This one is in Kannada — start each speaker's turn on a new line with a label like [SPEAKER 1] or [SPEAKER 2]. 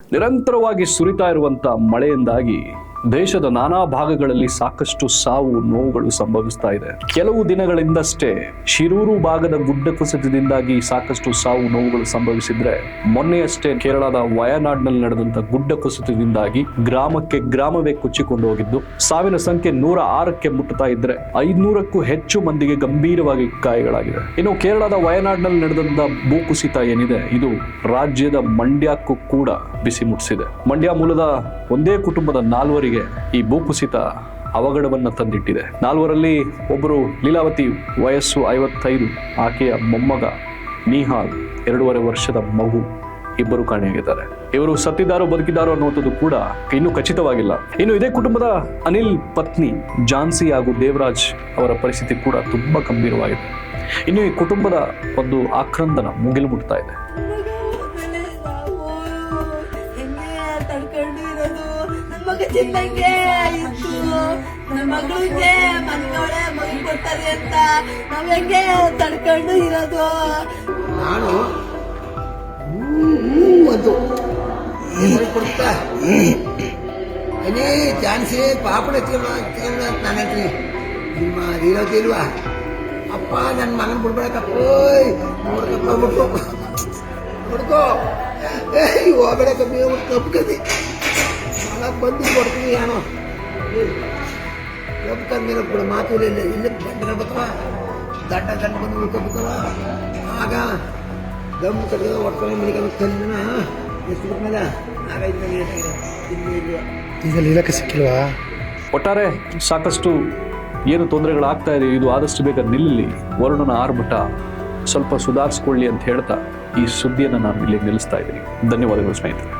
[SPEAKER 1] ನಿರಂತರವಾಗಿ ಸುರಿತಾ ಇರುವಂತ ಮಳೆಯಿಂದಾಗಿ ದೇಶದ ನಾನಾ ಭಾಗಗಳಲ್ಲಿ ಸಾಕಷ್ಟು ಸಾವು ನೋವುಗಳು ಸಂಭವಿಸ್ತಾ ಇದೆ. ಕೆಲವು ದಿನಗಳಿಂದಷ್ಟೇ ಶಿರೂರು ಭಾಗದ ಗುಡ್ಡ ಕುಸಿತದಿಂದಾಗಿ ಸಾಕಷ್ಟು ಸಾವು ನೋವುಗಳು ಸಂಭವಿಸಿದ್ರೆ, ಮೊನ್ನೆಯಷ್ಟೇ ಕೇರಳದ ವಯನಾಡ್ನಲ್ಲಿ ನಡೆದಂತ ಗುಡ್ಡ ಕುಸಿತದಿಂದಾಗಿ ಗ್ರಾಮವೇ ಕುಚ್ಚಿಕೊಂಡು ಹೋಗಿದ್ದು ಸಾವಿನ ಸಂಖ್ಯೆ 106ಕ್ಕೆ ಮುಟ್ಟುತ್ತಾ ಇದ್ರೆ 500ಕ್ಕೂ ಹೆಚ್ಚು ಮಂದಿಗೆ ಗಂಭೀರವಾಗಿ ಗಾಯಗಳಾಗಿದೆ. ಇನ್ನು ಕೇರಳದ ವಯನಾಡ್ನಲ್ಲಿ ನಡೆದಂತ ಭೂಕುಸಿತ ಏನಿದೆ, ಇದು ರಾಜ್ಯದ ಮಂಡ್ಯಕ್ಕೂ ಕೂಡ ಬಿಸಿ ಮುಟ್ಟಿಸಿದೆ. ಮಂಡ್ಯ ಮೂಲದ ಒಂದೇ ಕುಟುಂಬದ 4 ಈ ಭೂಕುಸಿತ ಅವಘಡವನ್ನ ತಂದಿಟ್ಟಿದೆ. 4ರಲ್ಲಿ ಒಬ್ಬರು ಲೀಲಾವತಿ, ವಯಸ್ಸು 55, ಆಕೆಯ ಮೊಮ್ಮಗ ನಿಹಾಲ್ 2.5 ವರ್ಷದ ಮಗು, ಇಬ್ಬರು ಕಾಣೆಯಾಗಿದ್ದಾರೆ. ಇವರು ಸತ್ತಿದ್ದಾರೋ ಬದುಕಿದ್ದಾರೋ ಅನ್ನೋದು ಕೂಡ ಇನ್ನೂ ಖಚಿತವಾಗಿಲ್ಲ. ಇನ್ನು ಇದೇ ಕುಟುಂಬದ ಅನಿಲ್ ಪತ್ನಿ ಝಾನ್ಸಿ ಹಾಗೂ ದೇವರಾಜ್ ಅವರ ಪರಿಸ್ಥಿತಿ ಕೂಡ ತುಂಬಾ ಗಂಭೀರವಾಗಿದೆ. ಇನ್ನು ಈ ಕುಟುಂಬದ ಒಂದು ಆಕ್ರಂದನ ಮುಗಿಲು ಮುಟ್ತಾ ಇದೆ.
[SPEAKER 2] ಚಿನ್ನಂಗೆ ಇತ್ತು, ನನ್ನ ಮಗಳಿಗೆ ಮನೆಗಳೇ ಮಗು ಕೊಡ್ತಾರೆ ಅಂತ ನಾವ್ ಹೆಂಗೆ ತಡ್ಕೊಂಡು ಇರೋದು.
[SPEAKER 3] ನಾನು ಅದು ಕೊಡ್ತಾ ಅದೇ ಚಾನ್ಸೇ ಪಾಪಡ ನಾನು ಹೇಳ್ತೀನಿ. ನಿಮ್ಮ ಇರೋದು ಇಲ್ವಾ ಅಪ್ಪ, ನನ್ನ ಮಗನ ಬಿಡ್ಬೇಕಪ್ಪ, ನೋಡ್ಕಪ್ಪ ಬಿಟ್ಟು ನೋಡ್ಕೋ, ಹೋಗಬೇಡ ಕಮ್ಮಿ ಕಪ್ಕದಿ ಬಂದು ಕೊಡ್ತೀವಿ. ಏನೋ ಕಬ್ಬಿನ ಕೂಡ ಮಾತು ಇಲ್ಲ, ಇಲ್ಲಿ ಬಂದಿರ ಬತ್ತವ ದಂಡ ಬಂದು ಉಳ್ಕೊಬೇಕವ. ಆಗ ದಮ್ ಕಟ್ಟಿದ ಒಟ್ಟ ಮನೆಗೆ ಕಲ್ಲಿನ ಎಷ್ಟು ಬಿಟ್ಮೇಲೆ ಆಗೈತೆ
[SPEAKER 4] ಇದರಲ್ಲಿ ಇಲಾಖೆ ಸಿಕ್ಕಿಲ್ವಾ?
[SPEAKER 1] ಒಟ್ಟಾರೆ ಸಾಕಷ್ಟು ಏನು ತೊಂದರೆಗಳಾಗ್ತಾ ಇದೆ, ಇದು ಆದಷ್ಟು ಬೇಗ ನಿಲ್ಲಲಿ, ವರುಣನ ಆರ್ಭಟ ಸ್ವಲ್ಪ ಸುಧಾರಿಸ್ಕೊಳ್ಳಿ ಅಂತ ಹೇಳ್ತಾ ಈ ಸುದ್ದಿಯನ್ನು ನಾನು ಇಲ್ಲಿ ನಿಲ್ಲಿಸ್ತಾ ಇದ್ದೀನಿ. ಧನ್ಯವಾದಗಳು ಸ್ನೇಹಿತರೆ.